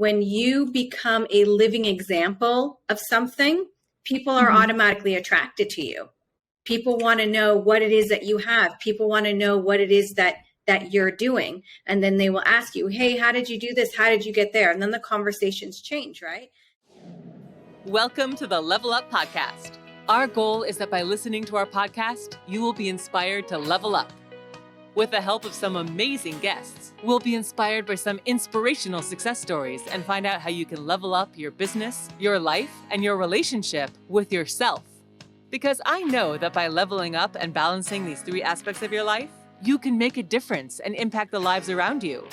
when you become a living example of something, people are automatically attracted to you. People want to know what it is that you have. People want to know what it is that you're doing. And then they will ask you, hey, how did you do this? How did you get there? And then the conversations change, right? Welcome to the Level Up Podcast. Our goal is that by listening to our podcast, you will be inspired to level up. With the help of some amazing guests, we'll be inspired by some inspirational success stories and find out how you can level up your business, your life, and your relationship with yourself. Because I know that by leveling up and balancing these three aspects of your life, you can make a difference and impact the lives around you.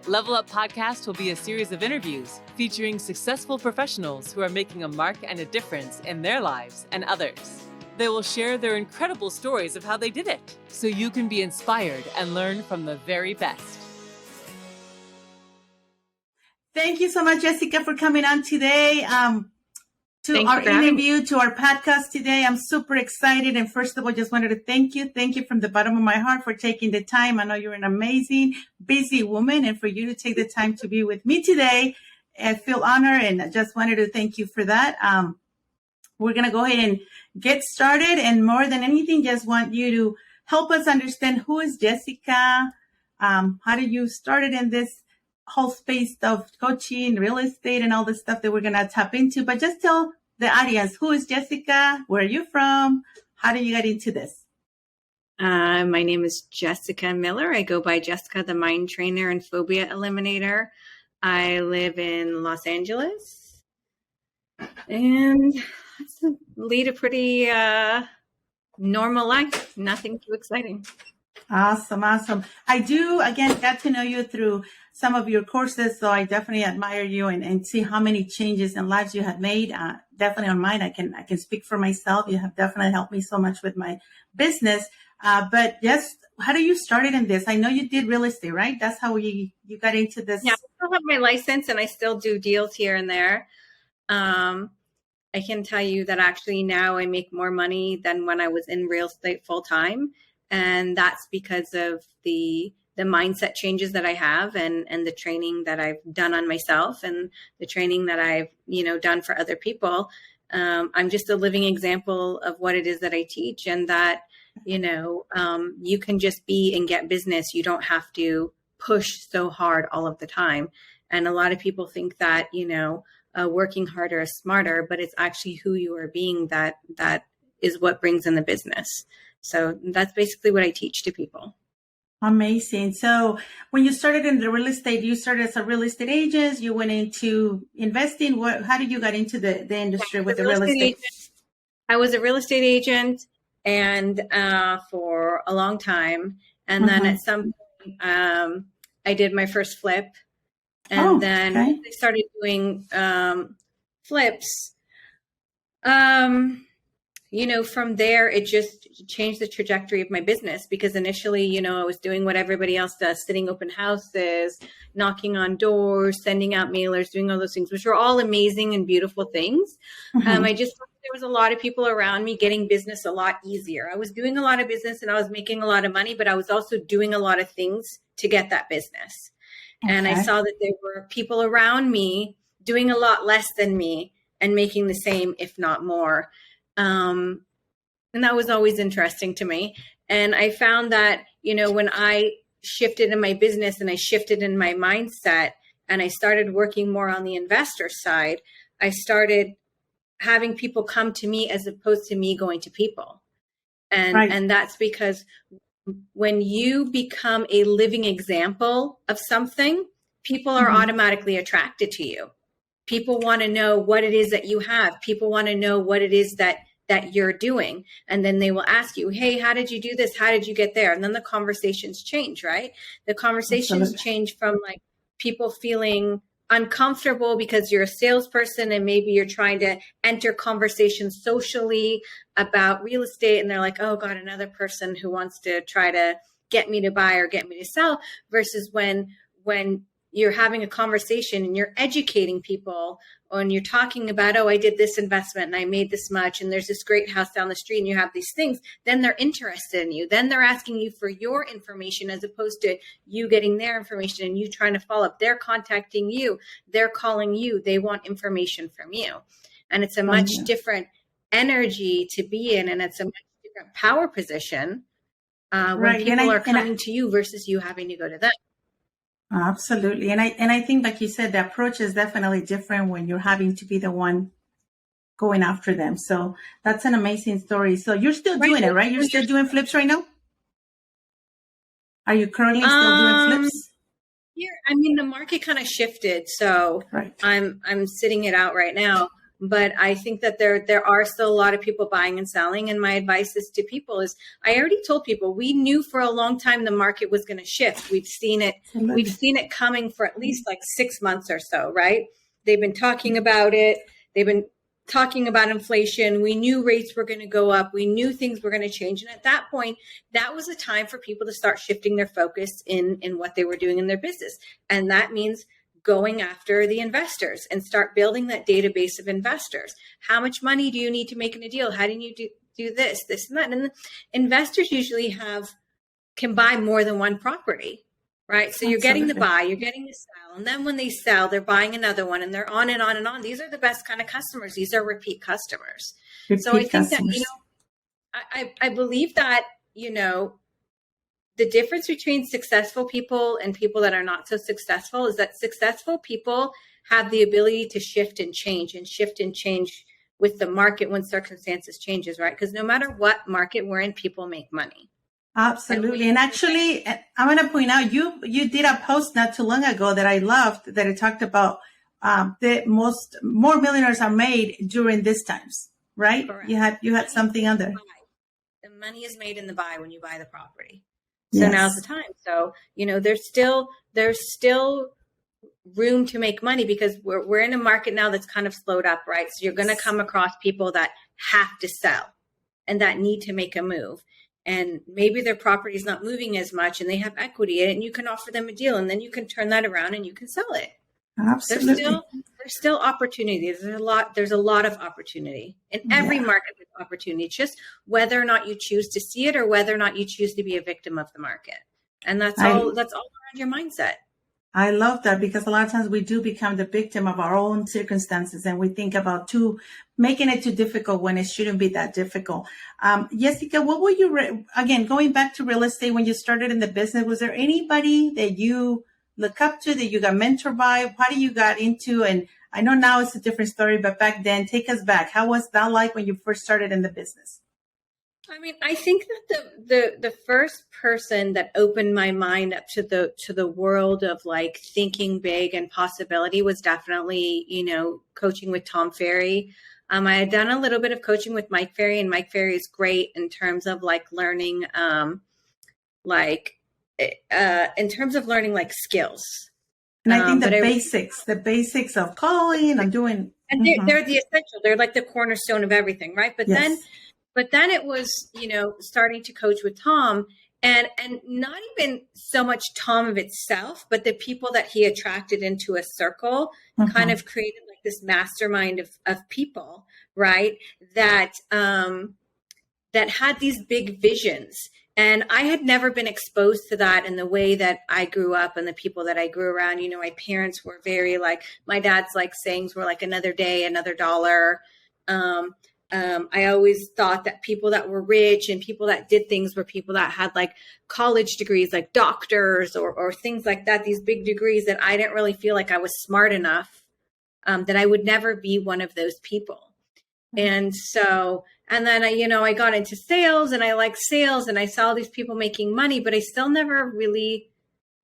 Level Up Podcast will be a series of interviews featuring successful professionals who are making a mark and a difference in their lives and others. They will share their incredible stories of how they did it, so you can be inspired and learn from the very best. Thank you so much, Jesika, for coming on today. To our interview, to our podcast today. I'm super excited. And first of all, just wanted to thank you. Thank you from the bottom of my heart for taking the time. I know you're an amazing, busy woman. And for you to take the time to be with me today, I feel honored. And I just wanted to thank you for that. We're going to go ahead and get started. And more than anything, just want you to help us understand who is Jesika. How did you started in this whole space of coaching, real estate, and all the stuff that we're going to tap into. But just tell the audience, who is Jesika? Where are you from? How did you get into this? My name is Jesika Miller. I go by Jessica, the mind trainer and phobia eliminator. I live in Los Angeles and lead a pretty normal life. Nothing too exciting. Awesome. I do, again, got to know you through some of your courses, so I definitely admire you and see how many changes and lives you have made. Definitely on mine, I can speak for myself. You have definitely helped me so much with my business. But yes, how do you started in this? I know you did real estate, right? That's how you got into this. Yeah, I still have my license and I still do deals here and there. I can tell you that actually now I make more money than when I was in real estate full time. And that's because of the mindset changes that I have and the training that I've done on myself and the training that I've, done for other people. I'm just a living example of what it is that I teach, and that, you can just be and get business. You don't have to push so hard all of the time. And a lot of people think that, working harder is smarter, but it's actually who you are being that is what brings in the business. So that's basically what I teach to people. Amazing. So when you started in the real estate, you started as a real estate agent, you went into investing. How did you get into the industry with the real estate? Agent. I was a real estate agent and for a long time. And then at some point, I did my first flip. And then I started doing flips. From there, it just changed the trajectory of my business, because initially, I was doing what everybody else does, sitting open houses, knocking on doors, sending out mailers, doing all those things, which are all amazing and beautiful things. I just thought there was a lot of people around me getting business a lot easier. I was doing a lot of business and I was making a lot of money, but I was also doing a lot of things to get that business. Okay. And I saw that there were people around me doing a lot less than me and making the same, if not more. And that was always interesting to me. And I found that, when I shifted in my business and I shifted in my mindset and I started working more on the investor side, I started having people come to me as opposed to me going to people. And that's because when you become a living example of something, people are automatically attracted to you. People want to know what it is that you have. People want to know what it is that you're doing. And then they will ask you, hey, how did you do this? How did you get there? And then the conversations change, right? The conversations change from like people feeling uncomfortable because you're a salesperson and maybe you're trying to enter conversations socially about real estate. And they're like, oh God, another person who wants to try to get me to buy or get me to sell, versus when you're having a conversation and you're educating people, and you're talking about, oh, I did this investment and I made this much, and there's this great house down the street, and you have these things, then they're interested in you. Then they're asking you for your information as opposed to you getting their information and you trying to follow up. They're contacting you. They're calling you. They want information from you. And it's a much different energy to be in, and it's a much different power position when people are coming to you versus you having to go to them. Absolutely. And I think, like you said, the approach is definitely different when you're having to be the one going after them. So that's an amazing story. So you're still doing it, right? You're still doing flips right now? Are you currently still doing flips? Yeah, I mean, the market kind of shifted. So I'm sitting it out right now. But I think that there are still a lot of people buying and selling. And my advice is to people is, I already told people, we knew for a long time the market was going to shift. We've seen it. We've seen it coming for at least like 6 months or so, right? They've been talking about it. They've been talking about inflation. We knew rates were going to go up. We knew things were going to change. And at that point, that was a time for people to start shifting their focus in what they were doing in their business. And that means going after the investors and start building that database of investors. How much money do you need to make in a deal? How do you do this, and that? And investors usually can buy more than one property, right? So you're getting the buy, you're getting the sell. And then when they sell, they're buying another one, and they're on and on and on. These are the best kind of customers. These are repeat customers. So I think that, I believe that, the difference between successful people and people that are not so successful is that successful people have the ability to shift and change with the market when circumstances changes, right? Because no matter what market we're in, people make money. Absolutely. And actually, I'm going to point out, you did a post not too long ago that I loved, that it talked about more millionaires are made during these times, right? Correct. You had something on there. The money is made in the buy when you buy the property. So now's the time. So, there's still room to make money because we're in a market now that's kind of slowed up, right? So you're going to come across people that have to sell and that need to make a move. And maybe their property is not moving as much and they have equity in it, and you can offer them a deal, and then you can turn that around and you can sell it. Absolutely. There's still opportunity. There's a lot of opportunity in every market. There's opportunity. It's just whether or not you choose to see it or whether or not you choose to be a victim of the market. And that's all around your mindset. I love that, because a lot of times we do become the victim of our own circumstances, and we think about making it too difficult when it shouldn't be that difficult. Jesika, what were you, again, going back to real estate, when you started in the business, was there anybody that you look up to, that you got mentored by? How do you got into? And I know now it's a different story, but back then, take us back. How was that like when you first started in the business? I mean, I think that the first person that opened my mind up to the world of like thinking big and possibility was definitely, coaching with Tom Ferry. I had done a little bit of coaching with Mike Ferry, and Mike Ferry is great in terms of like learning, in terms of learning like skills. And I think the basics of calling and doing. And they're the essential. They're like the cornerstone of everything, right? But then it was, starting to coach with Tom, and not even so much Tom of itself, but the people that he attracted into a circle kind of created like this mastermind of people, right? That had these big visions. And I had never been exposed to that in the way that I grew up and the people that I grew around. My parents were very like, my dad's like sayings were like another day, another dollar. I always thought that people that were rich and people that did things were people that had like college degrees, like doctors or things like that, these big degrees that I didn't really feel like I was smart enough, that I would never be one of those people. And so, and then I got into sales, and I liked sales, and I saw these people making money, but I still never really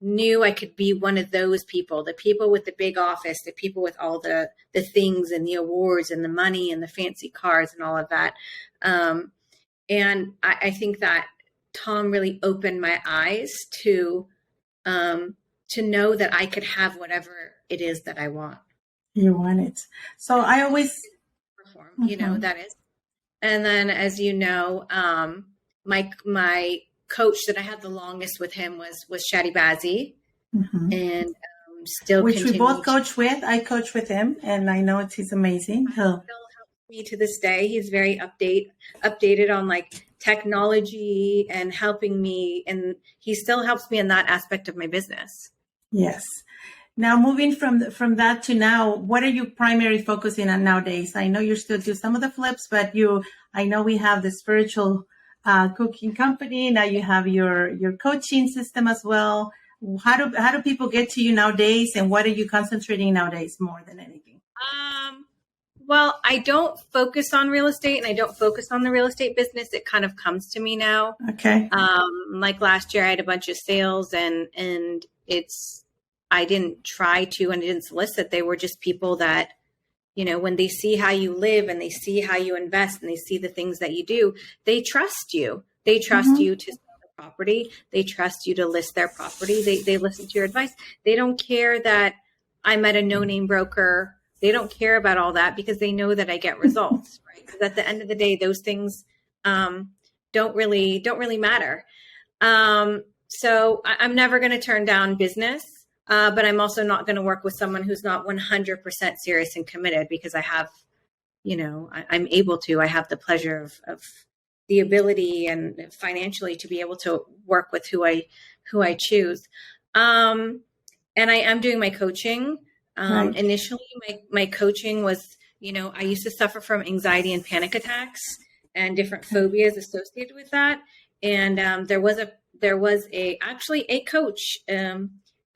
knew I could be one of those people, the people with the big office, the people with all the things and the awards and the money and the fancy cars and all of that. And I think that Tom really opened my eyes to know that I could have whatever it is that I want. You want it. So I always perform, that is. And then, as you know, my coach that I had the longest with him was Shadi Bazzi. And still which we continue both coach with. I coach with him, and I know he's amazing. still helps me to this day. He's very updated on like technology and helping me, and he still helps me in that aspect of my business. Yes. Now, moving from that to now, what are you primarily focusing on nowadays? I know you still do some of the flips, but I know we have the spiritual cooking company. Now you have your coaching system as well. How do people get to you nowadays, and what are you concentrating nowadays more than anything? Well, I don't focus on real estate, and I don't focus on the real estate business. It kind of comes to me now. Okay. Like last year, I had a bunch of sales, and I didn't try to, and I didn't solicit. They were just people that, when they see how you live and they see how you invest and they see the things that you do, they trust you. They trust you to sell the property. They trust you to list their property. They listen to your advice. They don't care that I met a no-name broker. They don't care about all that because they know that I get results, right? Because at the end of the day, those things don't really matter. So I'm never going to turn down business. But I'm also not going to work with someone who's not 100% serious and committed, because I have, I'm able to. I have the pleasure of the ability and financially to be able to work with who I choose. And I am doing my coaching. Right. Initially, my coaching was, I used to suffer from anxiety and panic attacks and different phobias associated with that. And there was actually a coach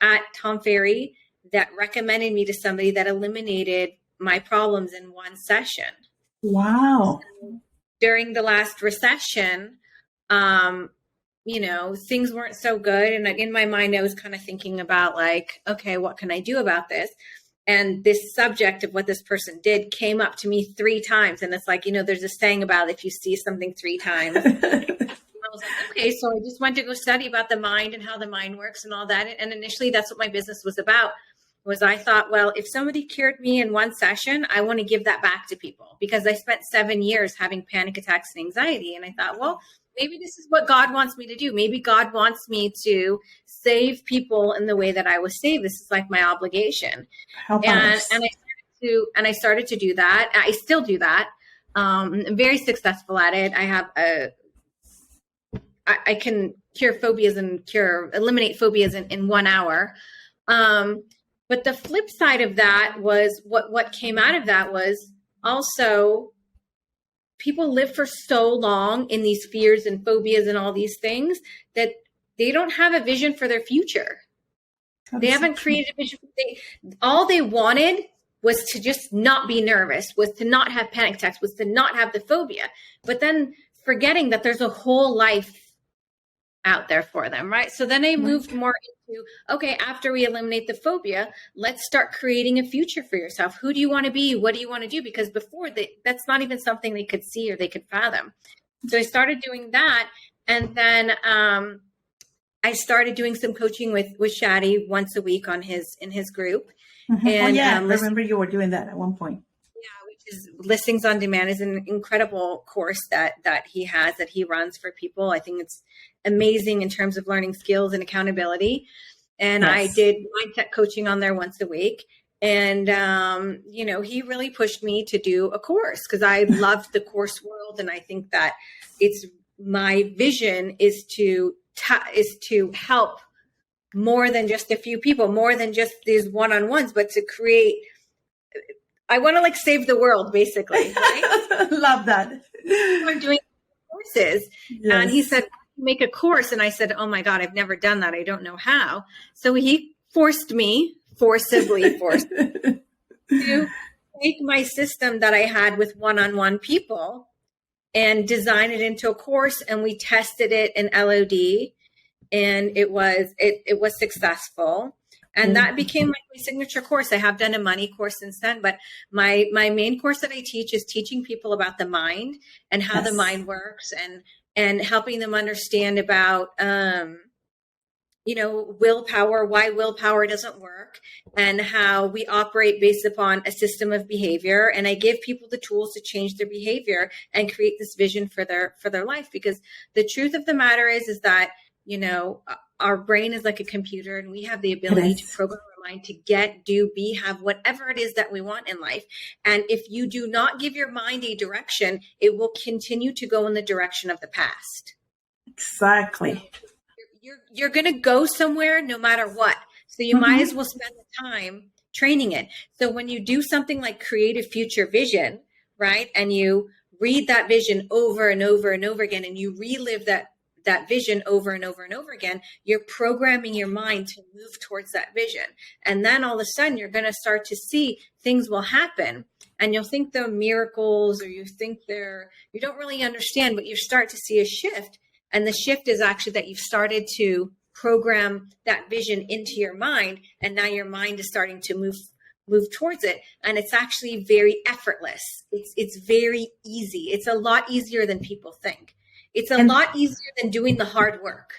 at Tom Ferry that recommended me to somebody that eliminated my problems in one session. Wow. So during the last recession, things weren't so good. And in my mind, I was kind of thinking about like, okay, what can I do about this? And this subject of what this person did came up to me 3 times. And it's like, there's a saying about if you see something 3 times, I was like, okay, so I just went to go study about the mind and how the mind works and all that. And initially that's what my business was about, was I thought, well, if somebody cured me in one session, I want to give that back to people, because I spent 7 years having panic attacks and anxiety. And I thought, well, maybe this is what God wants me to do. Maybe God wants me to save people in the way that I was saved. This is like my obligation. And I started to do that. I still do that. I'm very successful at it. I can cure phobias and eliminate phobias in 1 hour. But the flip side of that was what came out of that was also people live for so long in these fears and phobias and all these things that they don't have a vision for their future. They haven't created a vision. All they wanted was to just not be nervous, was to not have panic attacks, was to not have the phobia, but then forgetting that there's a whole life out there for them, right? So then I moved more into, okay, after we eliminate the phobia, let's start creating a future for yourself. Who do you want to be? What do you want to do? Because before that's not even something they could see or they could fathom. So I started doing that. And then I started doing some coaching with Shadi once a week in his group. Mm-hmm. And I remember you were doing that at one point. Yeah, which is Listings on Demand is an incredible course that he runs for people. I think it's amazing in terms of learning skills and accountability. And yes. I did mindset coaching on there once a week. And, he really pushed me to do a course because I loved the course world. And I think that my vision is to help more than just a few people, more than just these one-on-ones, but to create, I want to save the world basically. Right? Love that. We're doing courses. Yes. And he said, make a course. And I said, oh my God, I've never done that. I don't know how. So he forcibly forced to take my system that I had with one-on-one people and design it into a course. And we tested it in LOD and it was successful. And that became my signature course. I have done a money course since then, but my main course that I teach is teaching people about the mind and how the mind works and helping them understand about, willpower, why willpower doesn't work, and how we operate based upon a system of behavior. And I give people the tools to change their behavior and create this vision for their life. Because the truth of the matter is that, our brain is like a computer and we have the ability to program mind to get, do, be, have whatever it is that we want in life. And if you do not give your mind a direction, it will continue to go in the direction of the past. Exactly. You're going to go somewhere no matter what. So you might as well spend the time training it. So when you do something like create a future vision, right? And you read that vision over and over and over again, and you relive that vision over and over and over again, you're programming your mind to move towards that vision. And then all of a sudden you're going to start to see things will happen, and you'll think they're miracles, or you think you don't really understand, but you start to see a shift. And the shift is actually that you've started to program that vision into your mind, and now your mind is starting to move towards it. And it's actually very effortless. It's very easy. It's a lot easier than people think. It's a lot easier than doing the hard work.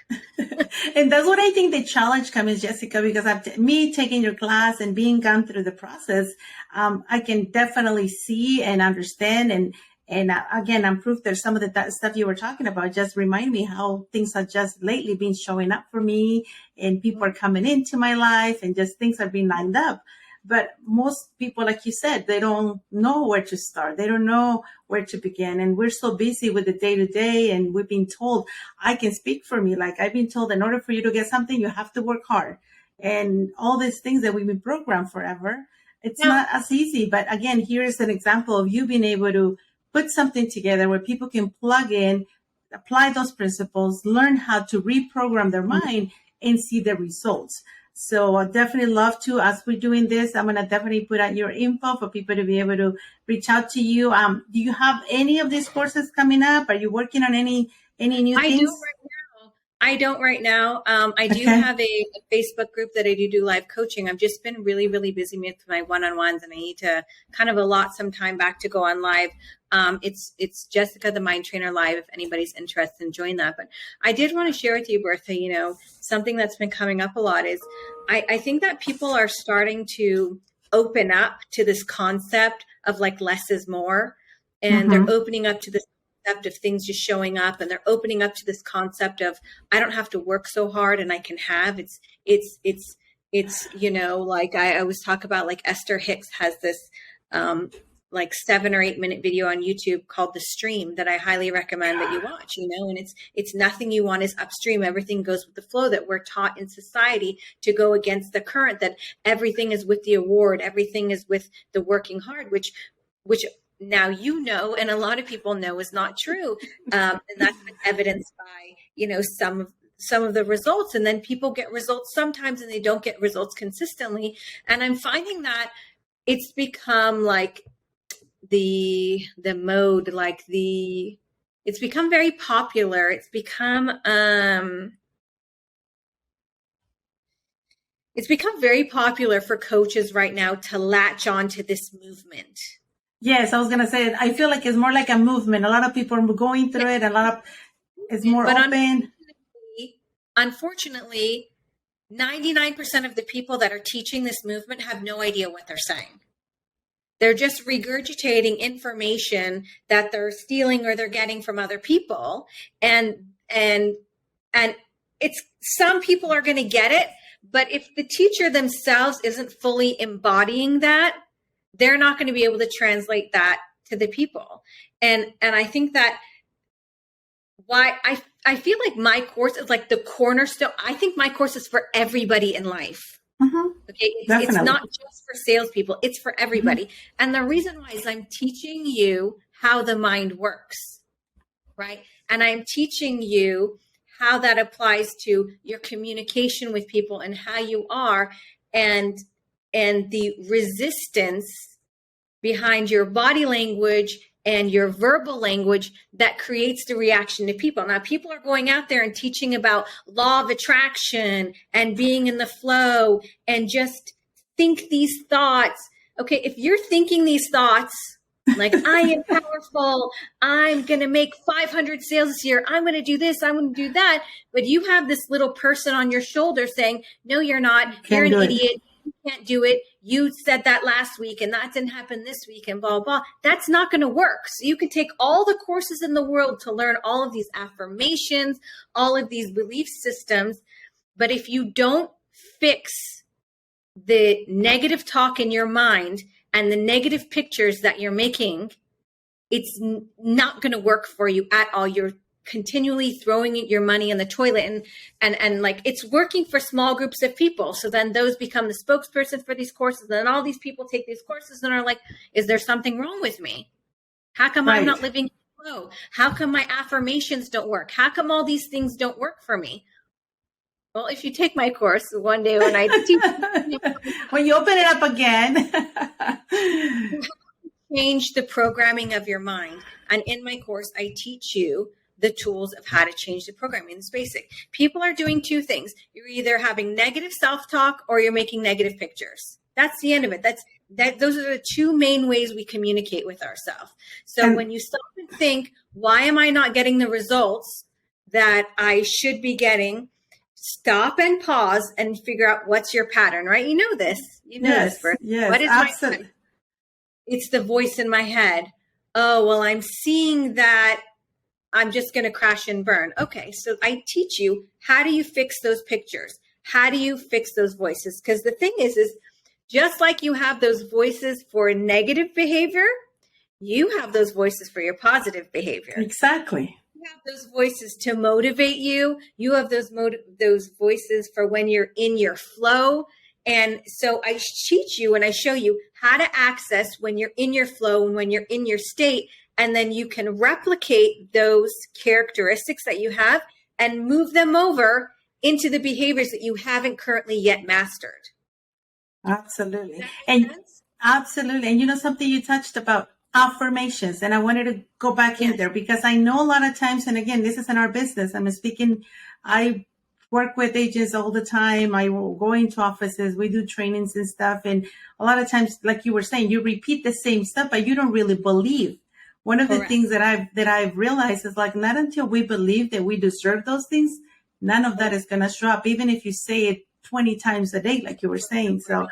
And that's what I think the challenge comes, Jesika, because me taking your class and being gone through the process, I can definitely see and understand. And again, I'm proof there's some of the stuff you were talking about. Just remind me how things have just lately been showing up for me, and people are coming into my life, and just things are being lined up. But most people, like you said, they don't know where to start. They don't know where to begin. And we're so busy with the day to day, and we've been told, I can speak for me. Like I've been told, in order for you to get something, you have to work hard, and all these things that we've been programmed forever. It's not as easy. But again, here is an example of you being able to put something together where people can plug in, apply those principles, learn how to reprogram their mind, and see the results. So I definitely love to, as we're doing this, I'm going to definitely put out your info for people to be able to reach out to you. Do you have any of these courses coming up? Are you working on any new things? I don't right now. I do have a Facebook group that I do live coaching. I've just been really, really busy with my one-on-ones, and I need to kind of allot some time back to go on live. It's Jesika, the Mind Trainer Live, if anybody's interested in joining that. But I did want to share with you, Bertha, something that's been coming up a lot is I think that people are starting to open up to this concept of like less is more. And they're opening up to this concept of things just showing up, and they're opening up to this concept of I don't have to work so hard and I can have it's like I always talk about, like Esther Hicks has this like 7 or 8 minute video on YouTube called The Stream that I highly recommend that you watch, and it's nothing you want is upstream. Everything goes with the flow, that we're taught in society to go against the current, that everything is with the award, everything is with the working hard, which now and a lot of people know is not true. And that's been evidenced by, some of the results. And then people get results sometimes and they don't get results consistently. And I'm finding that it's become like the mode, like it's become very popular. It's become very popular for coaches right now to latch on to this movement. Yes, I was going to say, I feel like it's more like a movement. A lot of people are going through it. It's more open. Unfortunately, 99% of the people that are teaching this movement have no idea what they're saying. They're just regurgitating information that they're stealing or they're getting from other people. And it's, some people are going to get it, but if the teacher themselves isn't fully embodying that, they're not going to be able to translate that to the people. And I think that why I feel like my course is like the cornerstone. I think my course is for everybody in life. Okay. It's not just for salespeople. It's for everybody. And the reason why is I'm teaching you how the mind works, right? And I'm teaching you how that applies to your communication with people and how you are, and the resistance behind your body language and your verbal language that creates the reaction to people. Now, people are going out there and teaching about law of attraction and being in the flow and just think these thoughts. Okay, if you're thinking these thoughts, like I am powerful, I'm going to make 500 sales this year, I'm going to do this, I'm going to do that, but you have this little person on your shoulder saying, no, you're not, you're an idiot, you can't do it, you said that last week and that didn't happen this week and blah, blah. That's not going to work. So you can take all the courses in the world to learn all of these affirmations, all of these belief systems. But if you don't fix the negative talk in your mind and the negative pictures that you're making, it's not going to work for you at all. You're continually throwing your money in the toilet, and like, it's working for small groups of people. So then those become the spokesperson for these courses. And then all these people take these courses and are like, is there something wrong with me? How come I'm not living in flow? How come my affirmations don't work? How come all these things don't work for me? Well, if you take my course one day when I teach, when you open it up again, change the programming of your mind. And in my course, I teach you the tools of how to change the programming. It's basic. People are doing two things. You're either having negative self-talk or you're making negative pictures. That's the end of it. Those are the two main ways we communicate with ourselves. So when you stop and think, why am I not getting the results that I should be getting? Stop and pause and figure out what's your pattern, right? You know this. You know this, Bertha. Yes, what is absolutely. my pattern? It's the voice in my head. Oh, well, I'm seeing that I'm just going to crash and burn. Okay, so I teach you, how do you fix those pictures? How do you fix those voices? Because the thing is just like you have those voices for negative behavior, you have those voices for your positive behavior. Exactly. You have those voices to motivate you. You have those voices for when you're in your flow. And so I teach you and I show you how to access when you're in your flow and when you're in your state. And then you can replicate those characteristics that you have and move them over into the behaviors that you haven't currently yet mastered. Absolutely. And absolutely. And you know, something you touched about affirmations, and I wanted to go back in there because I know a lot of times, and again, this is in our business. I work with agents all the time. I will go into offices. We do trainings and stuff. And a lot of times, like you were saying, you repeat the same stuff, but you don't really believe. One of the things that I've realized is, like, not until we believe that we deserve those things, none of that is going to show up, even if you say it 20 times a day, like you were saying. So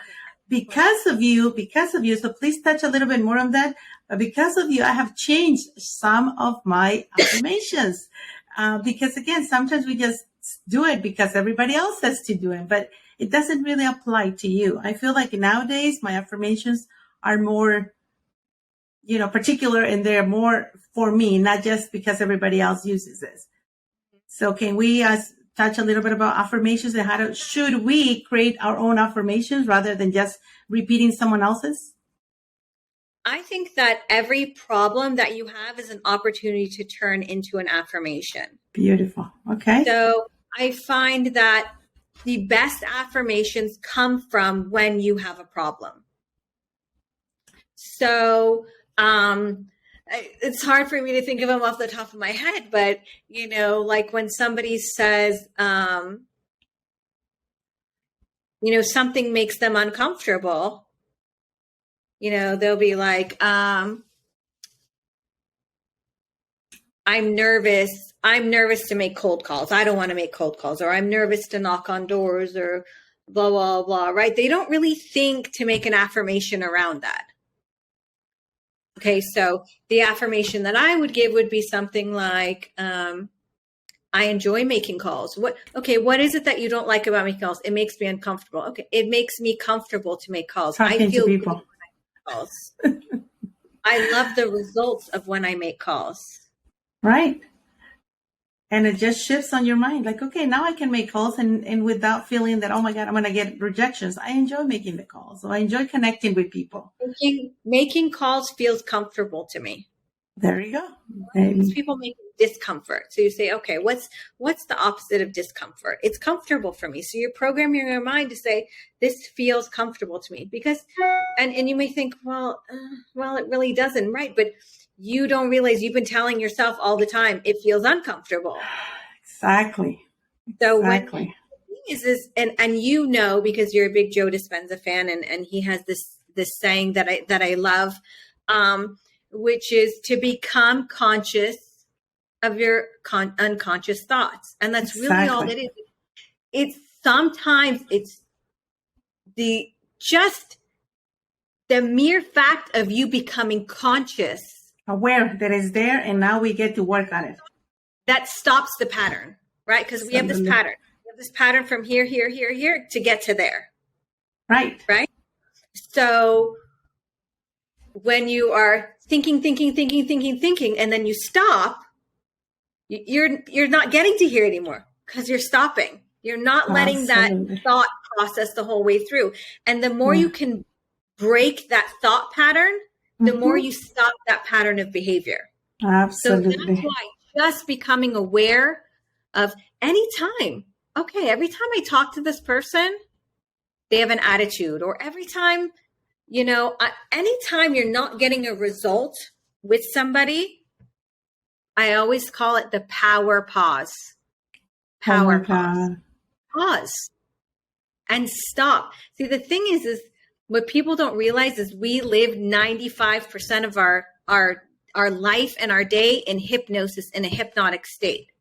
because of you, so please touch a little bit more on that. But because of you, I have changed some of my affirmations. Because again, sometimes we just do it because everybody else says to do it, but it doesn't really apply to you. I feel like nowadays my affirmations are more, particular, and they're more for me, not just because everybody else uses this. So can we touch a little bit about affirmations and should we create our own affirmations rather than just repeating someone else's? I think that every problem that you have is an opportunity to turn into an affirmation. Beautiful. Okay. So I find that the best affirmations come from when you have a problem. So it's hard for me to think of them off the top of my head, but like when somebody says, something makes them uncomfortable, they'll be like, I'm nervous to make cold calls. I don't want to make cold calls, or I'm nervous to knock on doors, or blah, blah, blah, right? They don't really think to make an affirmation around that. Okay, so the affirmation that I would give would be something like, I enjoy making calls. What is it that you don't like about making calls? It makes me uncomfortable. Okay, it makes me comfortable to make calls. I feel good when I make calls. I love the results of when I make calls. Right. And it just shifts on your mind. Like, okay, now I can make calls and without feeling that, oh my God, I'm going to get rejections. I enjoy making the calls. So I enjoy connecting with people. Making calls feels comfortable to me. There you go. People make discomfort. So you say, okay, what's the opposite of discomfort? It's comfortable for me. So you're programming your mind to say, this feels comfortable to me, because, and you may think, well, it really doesn't. Right. But you don't realize you've been telling yourself all the time, it feels uncomfortable. Exactly. So when is and because you're a big Joe Dispenza fan, and he has this saying that I love, which is to become conscious of your unconscious thoughts. And that's really all it is. It's sometimes it's the mere fact of you becoming conscious, aware that is there, and now we get to work on it. That stops the pattern, right? Because we have this pattern. We have this pattern from here to get to there. Right. Right. So when you are thinking, and then you stop, you're not getting to hear anymore because you're stopping. You're not letting that thought process the whole way through. And the more you can break that thought pattern, the more you stop that pattern of behavior. Absolutely. So that's why just becoming aware of anytime, okay, every time I talk to this person, they have an attitude, or every time, anytime you're not getting a result with somebody, I always call it the power pause. Power pause. Pause and stop. See, the thing is what people don't realize is we live 95% of our life and our day in hypnosis, in a hypnotic state.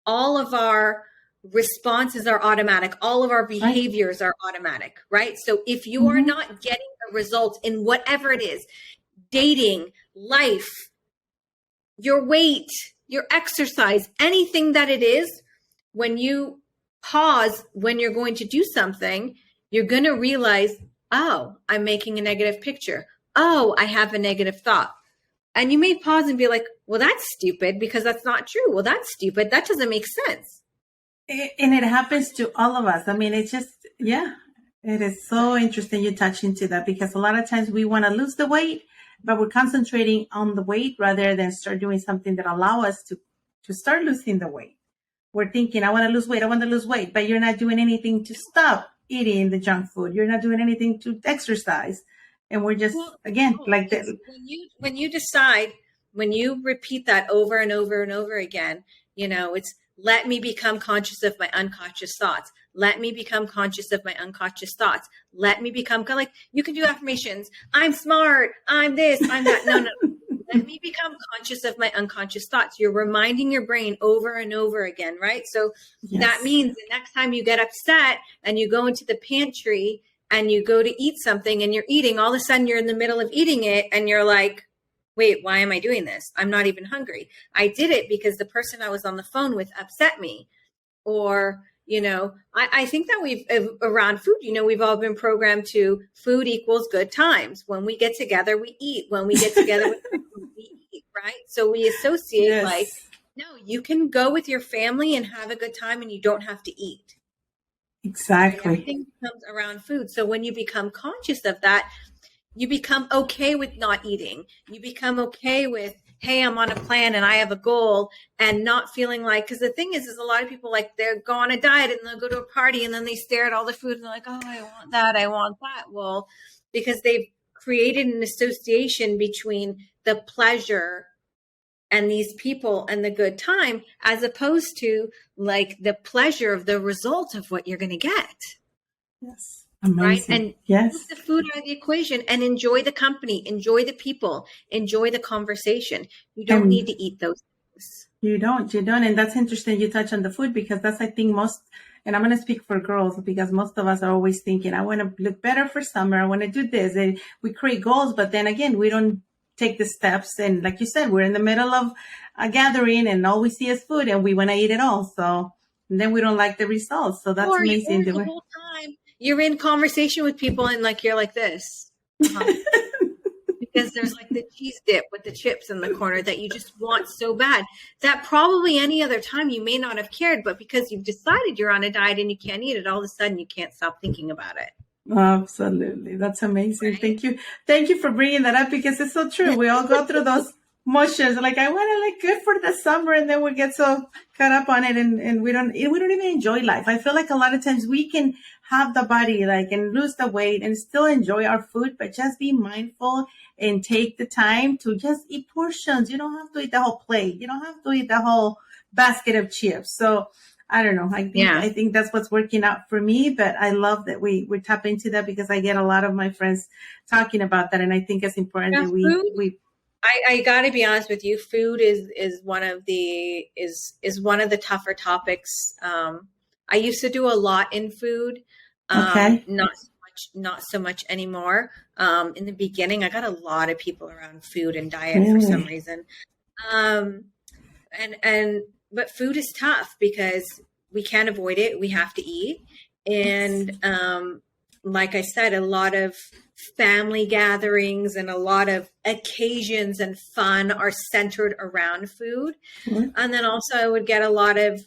All of our responses are automatic. All of our behaviors are automatic, right? So if you are not getting a result in whatever it is, dating, life, your weight, your exercise, anything that it is, when you pause, when you're going to do something, you're going to realize, oh, I'm making a negative picture. Oh, I have a negative thought. And you may pause and be like, well, that's stupid because that's not true. Well, that's stupid. That doesn't make sense. And it happens to all of us. I mean, it's just, it is so interesting you touch into that, because a lot of times we want to lose the weight, but we're concentrating on the weight rather than start doing something that allow us to start losing the weight. We're thinking, I want to lose weight, but you're not doing anything to stop eating the junk food. You're not doing anything to exercise. And we're just, like that. When you decide, when you repeat that over and over and over again, it's let me become conscious of my unconscious thoughts. Let me become conscious of my unconscious thoughts. Let me become, like, you can do affirmations. I'm smart. I'm this, I'm that. No. Let me become conscious of my unconscious thoughts. You're reminding your brain over and over again, right? So that means the next time you get upset and you go into the pantry and you go to eat something and you're eating, all of a sudden you're in the middle of eating it and you're like, wait, why am I doing this? I'm not even hungry. I did it because the person I was on the phone with upset me. Or, I think that we've, around food, we've all been programmed to food equals good times. When we get together, we eat. When we get together, we eat, right? So we associate no, you can go with your family and have a good time and you don't have to eat. Exactly. Everything comes around food. So when you become conscious of that, you become okay with not eating. You become okay with, hey, I'm on a plan and I have a goal, and not feeling like, because the thing is a lot of people, like, they'll go on a diet and they'll go to a party and then they stare at all the food and they're like, oh, I want that. I want that. Well, because they've created an association between the pleasure and these people and the good time, as opposed to like the pleasure of the result of what you're going to get. Yes. Amazing. Right. And put the food out of the equation and enjoy the company, enjoy the people, enjoy the conversation. You don't need to eat those things. You don't. And that's interesting you touch on the food, because that's, I think, most, and I'm going to speak for girls, because most of us are always thinking, I want to look better for summer. I want to do this. And we create goals, but then again, we don't take the steps. And like you said, we're in the middle of a gathering and all we see is food and we want to eat it all. So then we don't like the results. So that's amazing. The whole time you're in conversation with people and like, you're like this. Because there's like the cheese dip with the chips in the corner that you just want so bad that probably any other time you may not have cared, but because you've decided you're on a diet and you can't eat it, all of a sudden you can't stop thinking about it. Absolutely. That's amazing. Right? Thank you. Thank you for bringing that up, because it's so true. We all go through those motions. Like, I want to look good for the summer, and then we get so caught up on it and we don't even enjoy life. I feel like a lot of times we can have the body and lose the weight and still enjoy our food, but just be mindful and take the time to just eat portions. You don't have to eat the whole plate. You don't have to eat the whole basket of chips. So I don't know. I think that's what's working out for me, but I love that we tap into that, because I get a lot of my friends talking about that. And I think it's important that we I got to be honest with you. Food is one of the tougher topics. I used to do a lot in food. Not so much anymore. In the beginning, I got a lot of people around food and diet for some reason. But food is tough because we can't avoid it. We have to eat. And like I said, a lot of family gatherings and a lot of occasions and fun are centered around food. Mm-hmm. And then also I would get a lot of,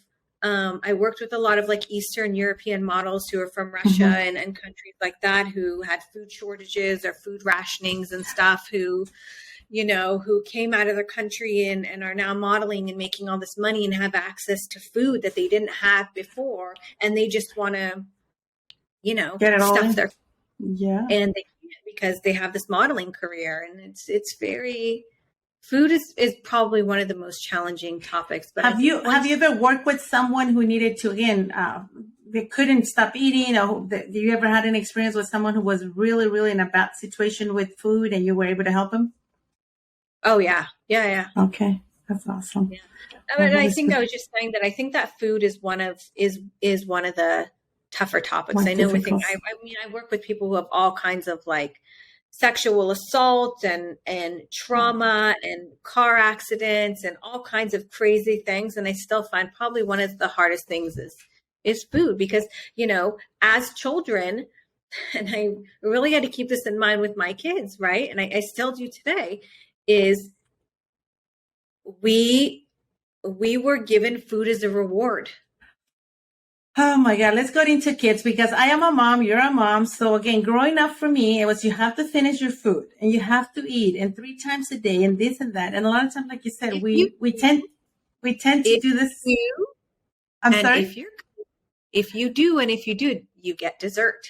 I worked with a lot of like Eastern European models who are from Russia and countries like that, who had food shortages or food rationings and stuff, who came out of their country and are now modeling and making all this money and have access to food that they didn't have before. And they just want to, get it all stuff in. their, yeah. And they can't because they have this modeling career, and it's very, food is probably one of the most challenging topics. But have you ever worked with someone who needed to, again, they couldn't stop eating? Or do you ever had an experience with someone who was really, really in a bad situation with food and you were able to help them? Oh yeah. Okay, that's awesome. Yeah. I think I was just saying that I think that food is one of the tougher topics. I know I work with people who have all kinds of like sexual assault and trauma and car accidents and all kinds of crazy things. And I still find probably one of the hardest things is food, because, as children, and I really had to keep this in mind with my kids, right? And I still do today, is we were given food as a reward. Oh my God, let's go into kids, because I am a mom, you're a mom. So again, growing up for me, it was, you have to finish your food and you have to eat, and 3 times a day and this and that. And a lot of times, like you said, we tend to do this. I'm sorry. If you do, you get dessert.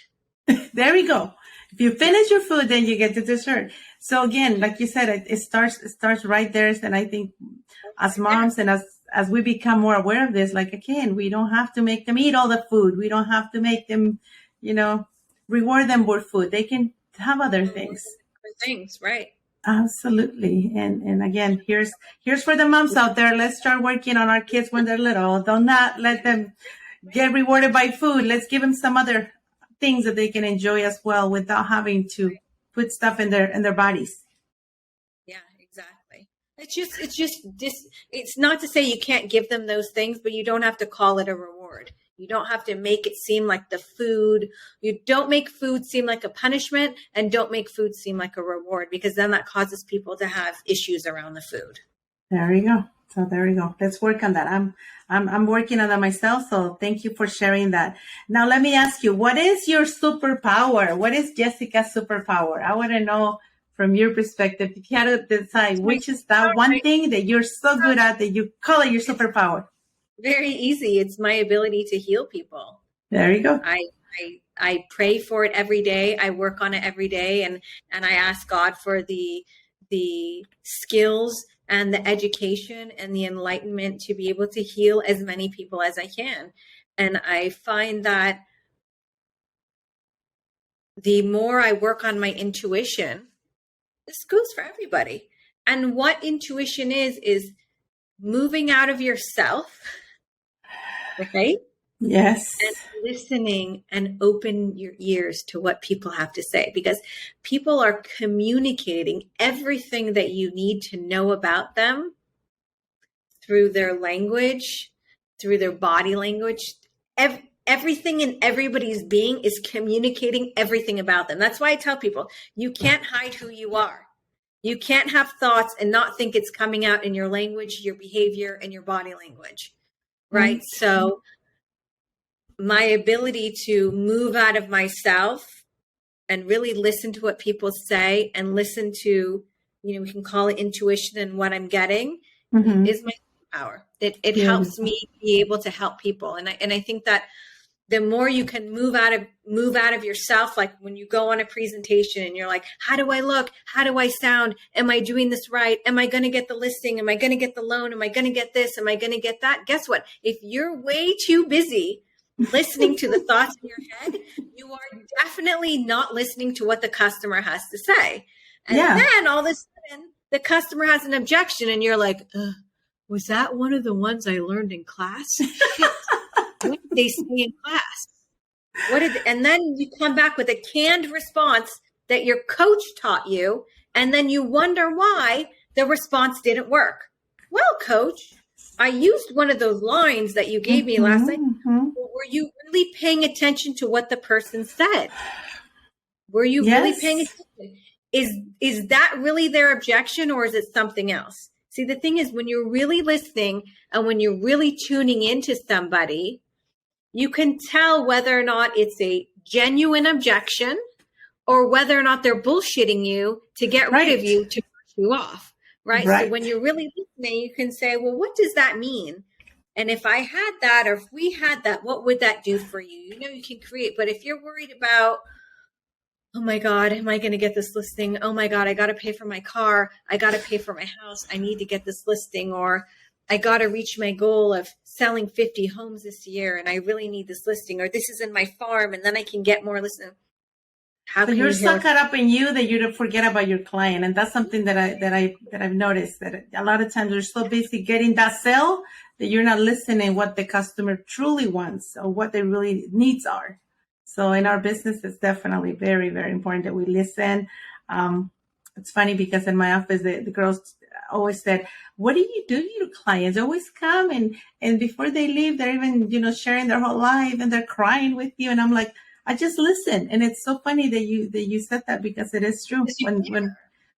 There we go. If you finish your food, then you get the dessert. So again, like you said, it starts right there. And I think as moms and as we become more aware of this, like, again, we don't have to make them eat all the food. We don't have to make them, reward them with food. They can have other things. Right. Absolutely. And again, here's for the moms out there. Let's start working on our kids when they're little. Do not let them get rewarded by food. Let's give them some other things that they can enjoy as well, without having to put stuff in their bodies. Yeah, exactly. It's not to say you can't give them those things, but you don't have to call it a reward. You don't have to make it seem like you don't make food seem like a punishment, and don't make food seem like a reward, because then that causes people to have issues around the food. There you go. So there you go. Let's work on that. I'm working on that myself. So thank you for sharing that. Now, let me ask you, what is your superpower? What is Jesika's superpower? I want to know from your perspective, if you had to decide which is that one thing that you're so good at that you call it your superpower. Very easy. It's my ability to heal people. There you go. I pray for it every day. I work on it every day. And I ask God for the skills and the education and the enlightenment to be able to heal as many people as I can. And I find that the more I work on my intuition, this goes for everybody. And what intuition is moving out of yourself, right? Yes. And listening and open your ears to what people have to say, because people are communicating everything that you need to know about them through their language, through their body language. Everything in everybody's being is communicating everything about them. That's why I tell people, you can't hide who you are. You can't have thoughts and not think it's coming out in your language, your behavior, and your body language, right? Mm-hmm. So my ability to move out of myself and really listen to what people say and listen to, we can call it intuition and what I'm getting is my power. It helps me be able to help people. And I think that the more you can move out of yourself, like when you go on a presentation and you're like, how do I look? How do I sound? Am I doing this right? Am I going to get the listing? Am I going to get the loan? Am I going to get this? Am I going to get that? Guess what? If you're way too busy listening to the thoughts in your head, you are definitely not listening to what the customer has to say. And then all of a sudden the customer has an objection and you're like, was that one of the ones I learned in class? What did they say in class? And then you come back with a canned response that your coach taught you, and then you wonder why the response didn't work. Well, coach, I used one of those lines that you gave me last night. Were you really paying attention to what the person said? Were you Yes. really paying attention? Is that really their objection, or is it something else? See, the thing is, when you're really listening and when you're really tuning into somebody, you can tell whether or not it's a genuine objection or whether or not they're bullshitting you to get rid of you, to push you off, right? So when you're really listening, you can say, well, what does that mean? And if I had that, or if we had that, what would that do for you? You know, you can create. But if you're worried about, oh my God, am I going to get this listing? Oh my God, I got to pay for my car. I got to pay for my house. I need to get this listing, or I got to reach my goal of selling 50 homes this year, and I really need this listing, or this is in my farm, and then I can get more listings. So you're so caught up in you that you don't forget about your client, and that's something that I've noticed, that a lot of times you're so busy getting that sale that you're not listening what the customer truly wants or what their really needs are. So in our business, it's definitely very, very important that we listen. It's funny because in my office, the girls always said, what do you do to your clients? They always come and before they leave, they're even, sharing their whole life and they're crying with you. And I'm like, I just listen. And it's so funny that you said that, because it is true.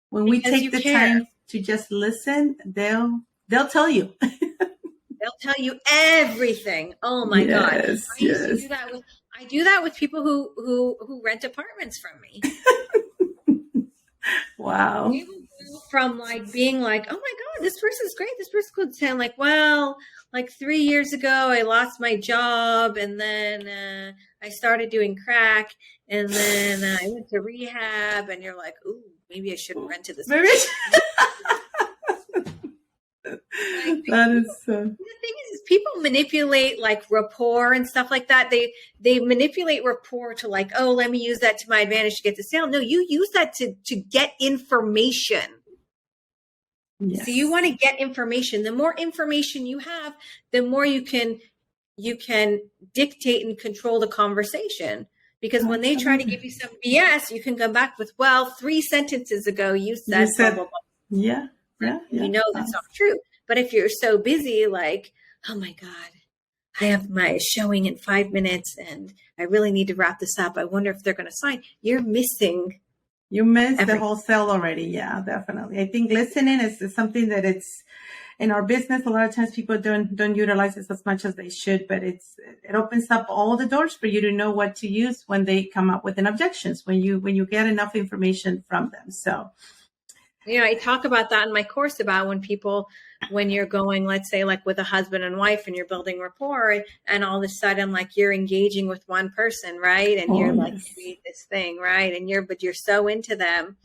When we take the time to just listen, they'll tell you. They'll tell you everything. Oh my God. I used to do that I do that with people who rent apartments from me. Wow. We will go from being like, oh my God, this person's great. This person's good. Saying like, well, 3 years ago, I lost my job, and then I started doing crack, and then I went to rehab, and you're like, ooh, maybe I shouldn't rent to this person. That is so. The thing is, people manipulate rapport and stuff like that. They manipulate rapport to oh, let me use that to my advantage to get the sale. No, you use that to get information. Yes. So you want to get information. The more information you have, the more you can dictate and control the conversation. Because when they try to give you some BS, you can come back with, well, 3 sentences ago you said blah, blah, blah. Yeah. You know that's not true. But if you're so busy, oh my God, I have my showing in 5 minutes and I really need to wrap this up. I wonder if they're going to sign. You're missing. You missed the whole sale already. Yeah, definitely. I think listening is something that it's in our business. A lot of times people don't utilize it as much as they should, but it opens up all the doors for you to know what to use when they come up with an objections, when you get enough information from them. So. I talk about that in my course about when you're going, let's say with a husband and wife and you're building rapport, and all of a sudden you're engaging with one person, right? And you're create this thing, right? And you're so into them.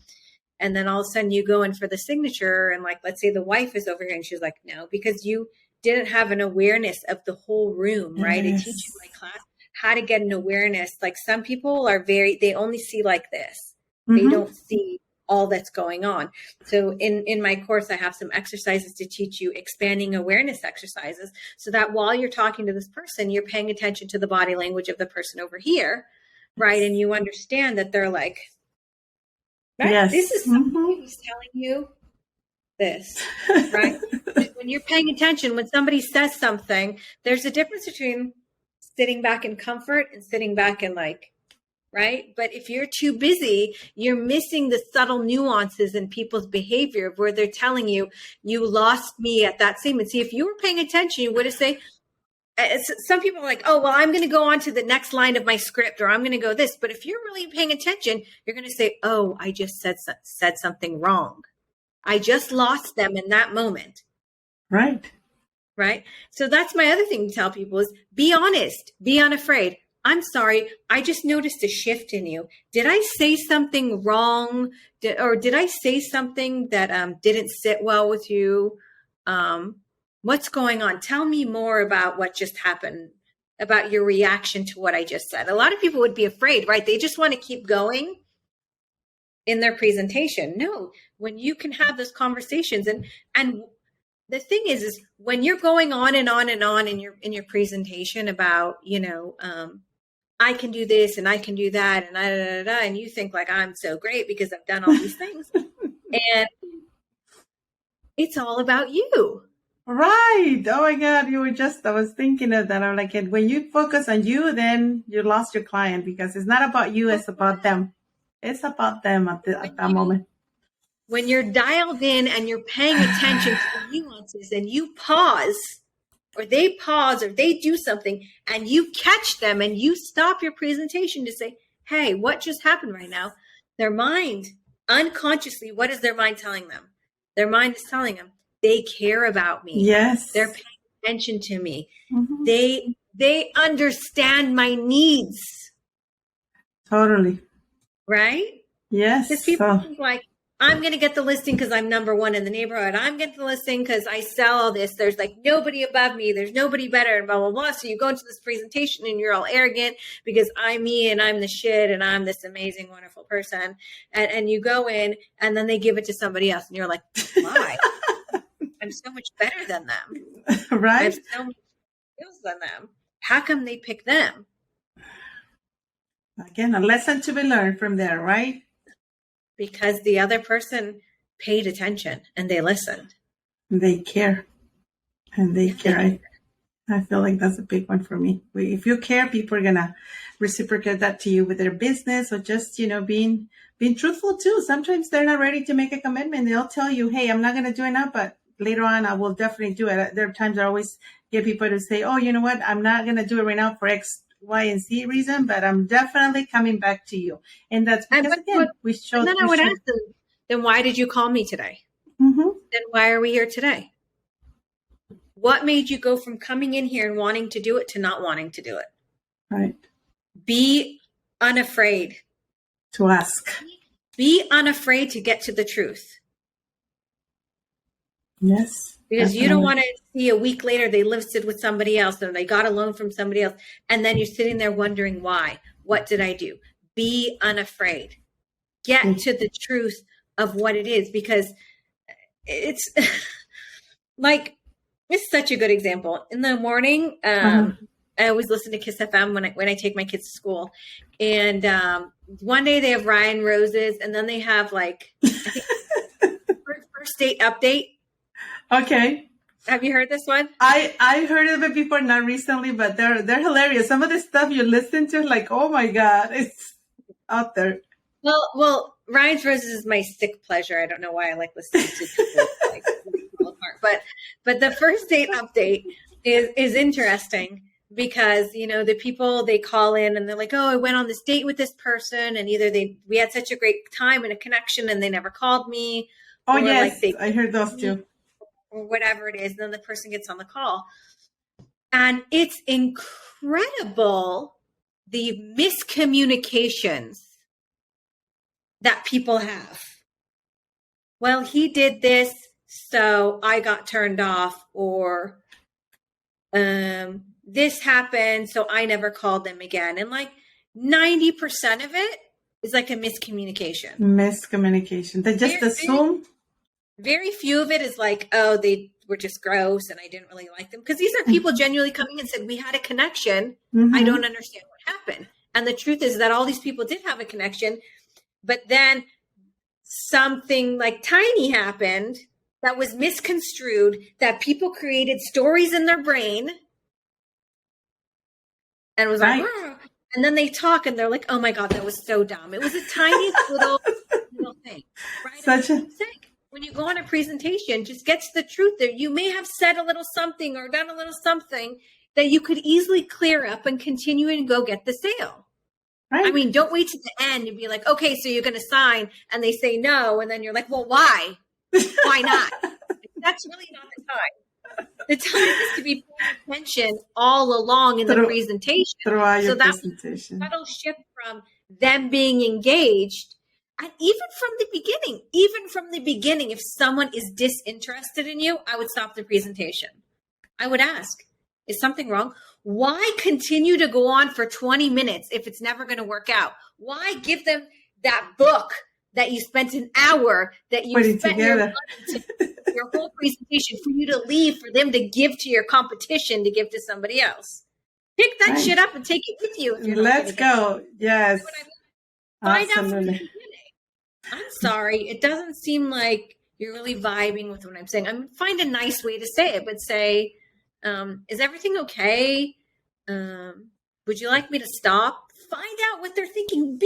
And then all of a sudden you go in for the signature and let's say the wife is over here and she's like, no, because you didn't have an awareness of the whole room, right? I teach in my class how to get an awareness. Some people are they only see this. Mm-hmm. They don't see all that's going on. So in my course, I have some exercises to teach you, expanding awareness exercises, so that while you're talking to this person, you're paying attention to the body language of the person over here, right? And you understand that they're right? Yes. This is somebody who's telling you this, right? When you're paying attention, when somebody says something, there's a difference between sitting back in comfort and sitting back in right? But if you're too busy, you're missing the subtle nuances in people's behavior where they're telling you, you lost me at that same. And see, if you were paying attention, you would have said, some people are like, oh, well, I'm going to go on to the next line of my script, or I'm going to go this. But if you're really paying attention, you're going to say, oh, I just said something wrong. I just lost them in that moment. Right. Right. So that's my other thing to tell people is be honest, be unafraid. I'm sorry, I just noticed a shift in you. Did I say something wrong? Did I say something that didn't sit well with you? What's going on? Tell me more about what just happened, about your reaction to what I just said. A lot of people would be afraid, right? They just want to keep going in their presentation. No, when you can have those conversations and the thing is when you're going on and on and on in your presentation about, I can do this and I can do that and you think I'm so great because I've done all these things. And it's all about you. Right. Oh my God. I was thinking of that. I'm like, when you focus on you, then you lost your client because it's not about you. It's about them. It's about them at that moment. When you're dialed in and you're paying attention to the nuances and you pause, or they pause, or they do something, and you catch them and you stop your presentation to say, hey, what just happened right now? Their mind, unconsciously, what is their mind telling them? Their mind is telling them, they care about me. Yes. They're paying attention to me. Mm-hmm. They understand my needs. Totally. Right? Yes. Because people think like, I'm going to get the listing because I'm number one in the neighborhood. I'm getting the listing because I sell all this. There's like nobody above me. There's nobody better, and blah, blah, blah. So you go into this presentation and you're all arrogant because I'm me and I'm the shit and I'm this amazing, wonderful person. And you go in and then they give it to somebody else and you're like, why? I'm so much better than them. Right? I have so much skills than them. How come they pick them? Again, a lesson to be learned from there, right? Because the other person paid attention and they listened. They care. And they care. I feel like that's a big one for me. If you care, people are going to reciprocate that to you with their business, or just, being truthful too. Sometimes they're not ready to make a commitment. They'll tell you, hey, I'm not going to do it now, but later on, I will definitely do it. There are times I always get people to say, oh, you know what? I'm not going to do it right now for X, Y, and Z reason, but I'm definitely coming back to you. And that's because, we showed. And then I would ask them, then why did you call me today? Mm-hmm. Then why are we here today? What made you go from coming in here and wanting to do it to not wanting to do it? Right. Be unafraid. To ask. Be unafraid to get to the truth. Yes. Because you don't want to see a week later they listed with somebody else or they got a loan from somebody else. And then you're sitting there wondering why. What did I do? Be unafraid. Get to the truth of what it is, because it's like, it's such a good example. In the morning, I always listen to Kiss FM when I take my kids to school. And one day they have Ryan Roses, and then they have like, I think, first date update. Okay. Have you heard this one? I heard of it before, not recently, but they're hilarious. Some of the stuff you listen to, like, oh my God, it's out there. Well, Ryan's Roses is my sick pleasure. I don't know why I like listening to people like fall apart. But the first date update is interesting because, the people, they call in and they're like, oh, I went on this date with this person, and either we had such a great time and a connection and they never called me. Oh, yes, like I heard those too. Or whatever it is. And then the person gets on the call. And it's incredible the miscommunications that people have. Well, he did this, so I got turned off, or this happened, so I never called them again. And like 90% of it is like a miscommunication. They just assume. Very few of it is like, oh, they were just gross and I didn't really like them. Because these are people genuinely coming and said, we had a connection. Mm-hmm. I don't understand what happened. And the truth is that all these people did have a connection. But then something like tiny happened that was misconstrued, that people created stories in their brain. And it was like, oh. And then they talk and they're like, oh my God, that was so dumb. It was a tiny little thing. Right? When you go on a presentation, just get to the truth there. You may have said a little something or done a little something that you could easily clear up and continue and go get the sale. Right. I mean, don't wait to the end and be like, okay, so you're going to sign, and they say no. And then you're like, well, why? Why not? That's really not the time. The time is to be paying attention all along in the presentation. Throughout your presentation. So that subtle shift from them being engaged. And even from the beginning, if someone is disinterested in you, I would stop the presentation. I would ask, is something wrong? Why continue to go on for 20 minutes if it's never going to work out? Why give them that book that you spent an hour, that you spent your whole presentation for you to leave, for them to give to your competition, to give to somebody else? Pick that shit up and take it with you. If you're Let's go. Yes. Find out from the beginning. I'm sorry. It doesn't seem like you're really vibing with what I'm saying. Find a nice way to say it, but say, is everything okay? Would you like me to stop? Find out what they're thinking.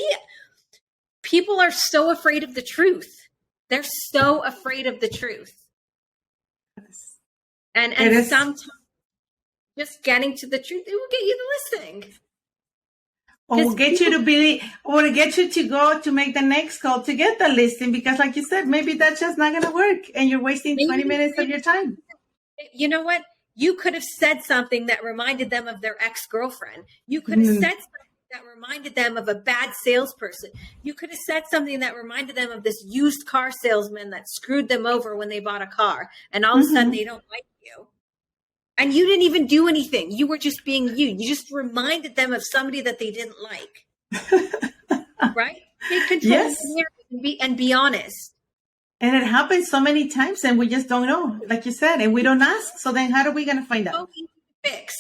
people are so afraid of the truth. They're so afraid of the truth. And sometimes just getting to the truth, it will get you the listing. Or will get you to go to make the next call to get the listing, because like you said, maybe that's just not going to work and you're wasting 20 minutes of your time. You know what? You could have said something that reminded them of their ex-girlfriend. You could have said something that reminded them of a bad salesperson. You could have said something that reminded them of this used car salesman that screwed them over when they bought a car. And all of a sudden they don't like you. And you didn't even do anything. You were just being you. You just reminded them of somebody that they didn't like. Right? Take control of the narrative and be honest. And it happens so many times and we just don't know, like you said, and we don't ask. So then how are we going to find out? So easy to fix.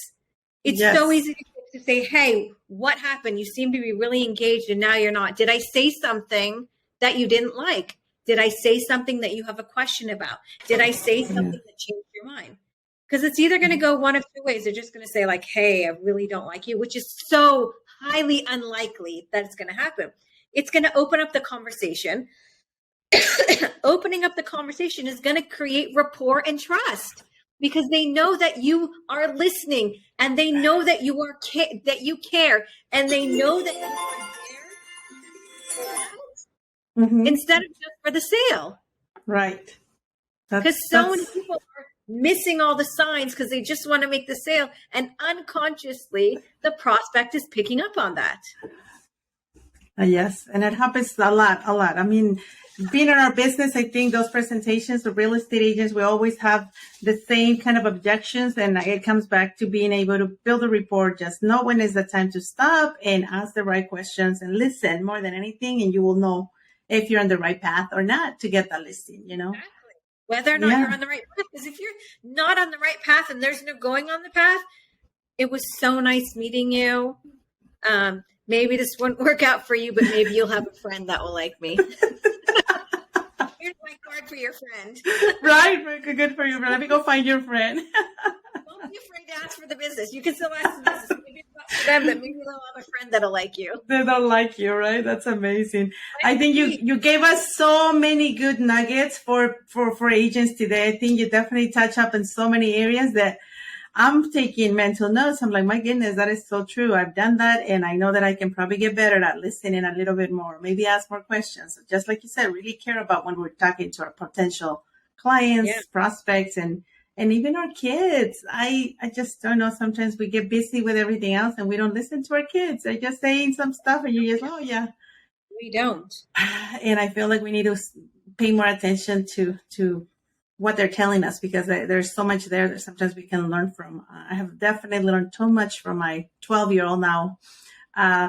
It's so easy to say, hey, what happened? You seem to be really engaged and now you're not. Did I say something that you didn't like? Did I say something that you have a question about? Did I say something that changed your mind? Because it's either going to go one of two ways. They're just going to say like, hey, I really don't like you, which is so highly unlikely that it's going to happen. It's going to open up the conversation. Opening up the conversation is going to create rapport and trust because they know that you are listening and they know that you are that you care and they know that you are there instead of just for the sale. Right. Because so many people are missing all the signs because they just want to make the sale, and unconsciously the prospect is picking up on that. Yes, and it happens a lot. I mean, being in our business, I think those presentations of real estate agents, we always have the same kind of objections, and it comes back to being able to build a rapport. Just know when is the time to stop and ask the right questions and listen more than anything, and you will know if you're on the right path or not to get that listing, you know? Exactly. Whether or not you're on the right path. Because if you're not on the right path and there's no going on the path, it was so nice meeting you. Maybe this won't work out for you, but maybe you'll have a friend that will like me. Here's my card for your friend. Right. Good for you. Let me go find your friend. Don't be afraid to ask for the business. You can still ask the business. Maybe it's not for them, but maybe they'll have a friend that'll like you. They don't like you, right? That's amazing. I think you gave us so many good nuggets for agents today. I think you definitely touch up in so many areas that I'm taking mental notes. I'm like, my goodness, that is so true. I've done that, and I know that I can probably get better at listening a little bit more, maybe ask more questions. Just like you said, really care about when we're talking to our potential clients, prospects, and even our kids. I just don't know. Sometimes we get busy with everything else and we don't listen to our kids. They're just saying some stuff and you just, oh, yeah. We don't. And I feel like we need to pay more attention to what they're telling us, because there's so much there that sometimes we can learn from. I have definitely learned so much from my 12-year-old now,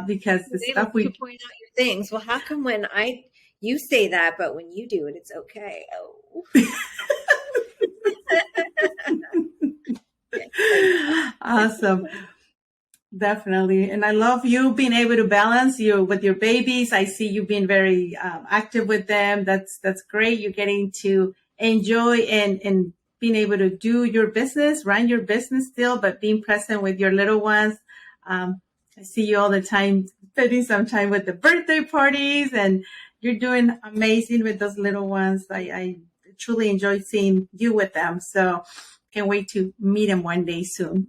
because the stuff we point out your things. Well, how come when you say that, but when you do it, it's okay? Oh. Awesome. Definitely. And I love you being able to balance you with your babies. I see you being very active with them. That's great. You're getting to enjoy and being able to do your business, run your business still, but being present with your little ones. I see you all the time, spending some time with the birthday parties, and you're doing amazing with those little ones. I truly enjoy seeing you with them. So can't wait to meet them one day soon.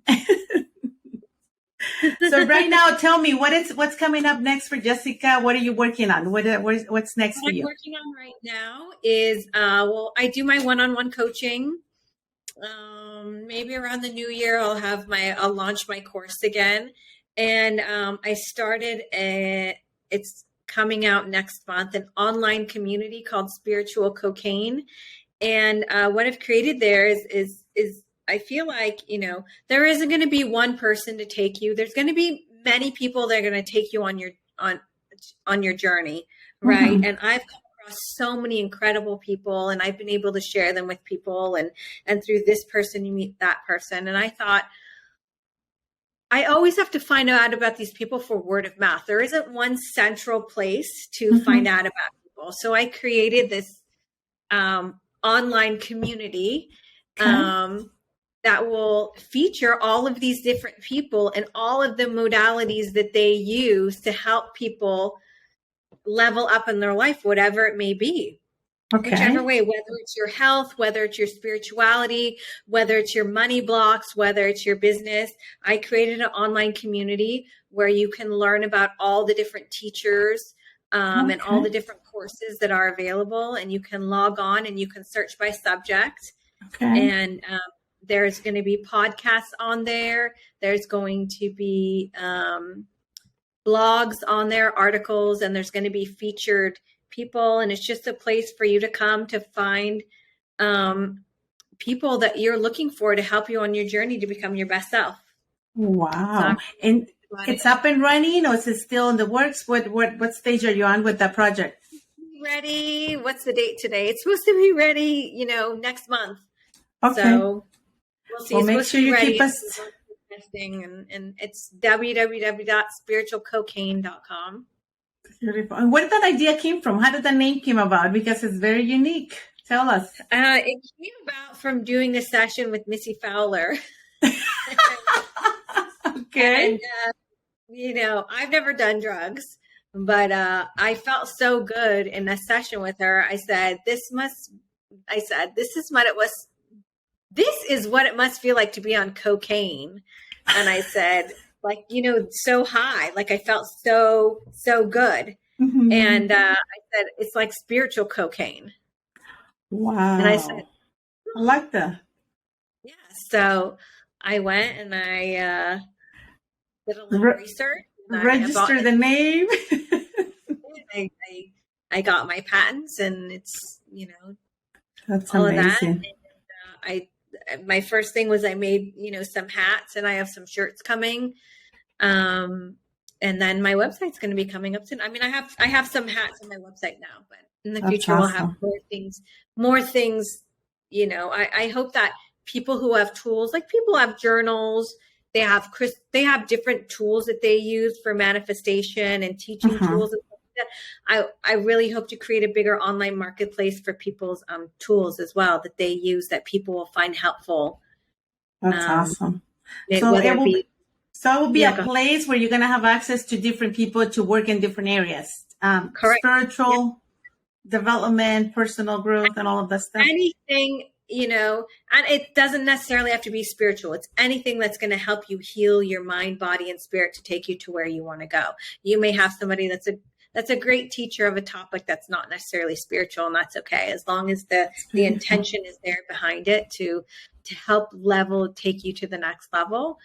So right now, tell me what's coming up next for Jesika. What are you working on? What's next for you? What I'm working on right now is, I do my one-on-one coaching. Maybe around the new year, I'll launch my course again. And I started it's coming out next month, an online community called Spiritual Cocaine. And what I've created there is I feel like, there isn't going to be one person to take you. There's going to be many people that are going to take you on your journey, right? Mm-hmm. And I've come across so many incredible people, and I've been able to share them with people, and through this person you meet that person. And I thought, I always have to find out about these people for word of mouth. There isn't one central place to find out about people. So I created this online community that will feature all of these different people and all of the modalities that they use to help people level up in their life, whatever it may be. Okay. Whichever way, whether it's your health, whether it's your spirituality, whether it's your money blocks, whether it's your business. I created an online community where you can learn about all the different teachers and all the different courses that are available. And you can log on and you can search by subject. Okay. And there's going to be podcasts on there. There's going to be blogs on there, articles, and there's going to be featured people. And it's just a place for you to come to find people that you're looking for to help you on your journey to become your best self. Wow. And it's up and running, or is it still in the works? What stage are you on with that project? Ready. What's the date today? It's supposed to be ready, next month. Okay. So we'll see. Well, make sure you keep us testing, and it's www.spiritualcocaine.com. Beautiful. And where that idea came from? How did the name came about? Because it's very unique. Tell us. It came about from doing a session with Missy Fowler. Okay. And, I've never done drugs, but I felt so good in a session with her. I said, this is what it must feel like to be on cocaine. And I said, so high, like I felt so good. Mm-hmm. And I said, it's like spiritual cocaine. Wow. And I said, I like that. Yeah. So I went and I did a little research. Register the name. I got my patents, and it's, that's all amazing. of that. And, my first thing was I made, some hats, and I have some shirts coming. And then my website's going to be coming up soon. I mean, I have some hats on my website now, but in the future awesome. we'll have more things, I hope that people who have tools, like people have journals, they have different tools that they use for manifestation and teaching tools and stuff like that. I really hope to create a bigger online marketplace for people's tools as well that they use that people will find helpful. That's awesome. So it will be a place where you're going to have access to different people to work in different areas. Correct. Spiritual development, personal growth, and all of that stuff. Anything, and it doesn't necessarily have to be spiritual. It's anything that's going to help you heal your mind, body, and spirit to take you to where you want to go. You may have somebody that's a great teacher of a topic that's not necessarily spiritual, and that's okay. As long as the intention is there behind it to help take you to the next level,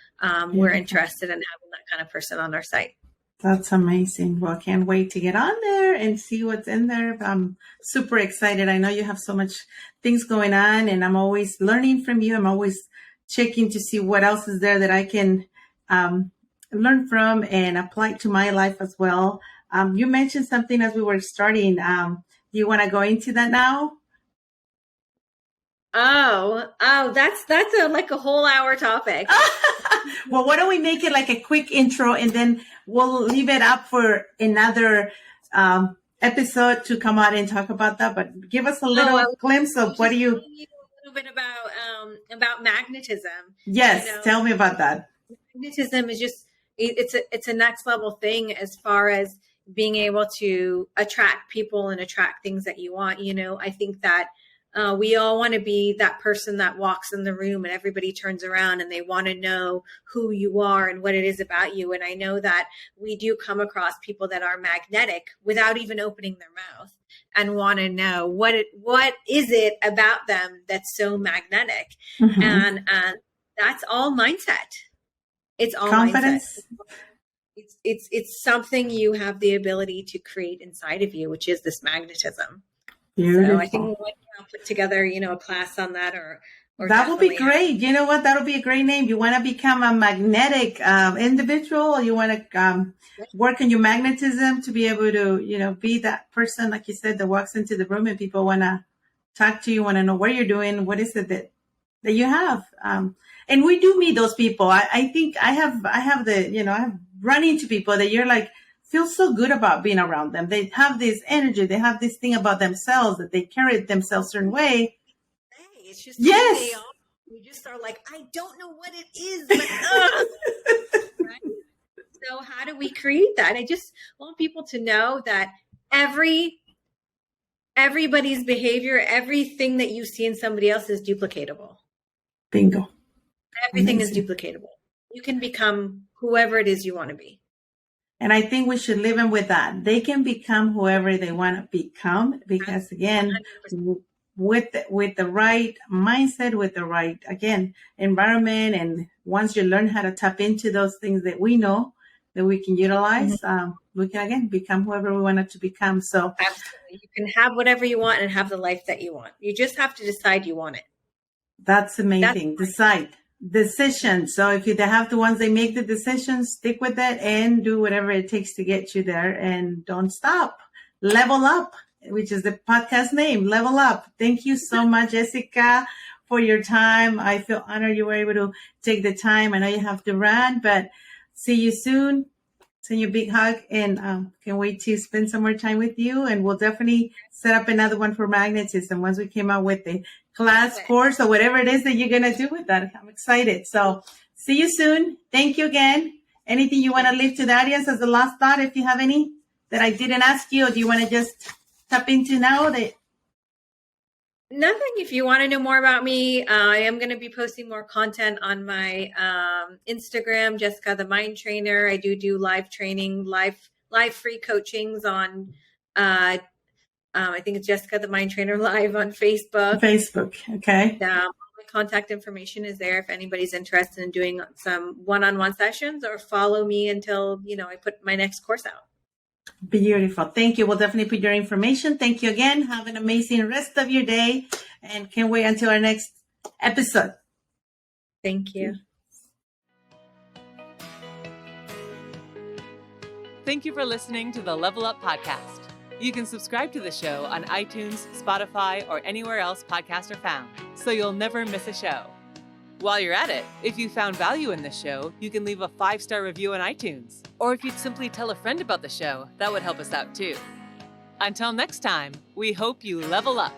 we're interested in having that kind of person on our site. That's amazing. Well, I can't wait to get on there and see what's in there. I'm super excited. I know you have so much things going on, and I'm always learning from you. I'm always checking to see what else is there that I can learn from and apply to my life as well. You mentioned something as we were starting. Do you want to go into that now? Oh, that's like a whole hour topic. Well, why don't we make it like a quick intro, and then we'll leave it up for another episode to come out and talk about that. But give us a little glimpse of what do you. A little bit about magnetism. Yes, tell me about that. Magnetism is just it's a next level thing as far as being able to attract people and attract things that you want. I think that we all want to be that person that walks in the room and everybody turns around and they want to know who you are and what it is about you. And I know that we do come across people that are magnetic without even opening their mouth and want to know what is it about them that's so magnetic. Mm-hmm. And that's all mindset. It's all confidence. Mindset. It's something you have the ability to create inside of you, which is this magnetism. Beautiful. So I think we'll put together, a class on that or that would be great. You know what? That'll be a great name. You want to become a magnetic individual, or you want to work on your magnetism to be able to, be that person, like you said, that walks into the room and people want to talk to you, want to know what you're doing. What is it that you have? And we do meet those people. I think I have run into people that you're like, feel so good about being around them. They have this energy. They have this thing about themselves that they carry themselves a certain way. Hey, it's just yes. You just are like, I don't know what it is, but right? So how do we create that? I just want people to know that everybody's behavior, everything that you see in somebody else is duplicatable. Bingo. Everything Amazing. is duplicatable. You can become whoever it is you want to be. And I think we should live in with that. They can become whoever they want to become, because again, 100%. with the right mindset, with the right, again, environment, and once you learn how to tap into those things that we know that we can utilize, we can again become whoever we want it to become. So absolutely, you can have whatever you want and have the life that you want. You just have to decide you want it. That's amazing. Decision. So if they have to, once they make the decision, stick with it and do whatever it takes to get you there, and don't stop. Level up, which is the podcast name, Level Up. Thank you so much, Jesika, for your time. I feel honored you were able to take the time. I know you have to run, but see you soon. Send you a big hug, and can't wait to spend some more time with you. And we'll definitely set up another one for magnetism once we came out with the class, course, or whatever it is that you're going to do with that. I'm excited. So see you soon. Thank you again. Anything you want to leave to the audience as the last thought, if you have any that I didn't ask you, or do you want to just tap into now? Nothing. If you want to know more about me, I am going to be posting more content on my Instagram, Jesika the Mind Trainer. I do live training, live free coachings on, I think it's Jesika the Mind Trainer Live on Facebook. Okay. My contact information is there if anybody's interested in doing some one-on-one sessions, or follow me until, I put my next course out. Beautiful. Thank you. We'll definitely put your information. Thank you again. Have an amazing rest of your day, and can't wait until our next episode. Thank you. Thank you for listening to the Level Up Podcast. You can subscribe to the show on iTunes, Spotify, or anywhere else podcasts are found, so you'll never miss a show. While you're at it, if you found value in this show, you can leave a 5-star review on iTunes. Or if you'd simply tell a friend about the show, that would help us out too. Until next time, we hope you level up.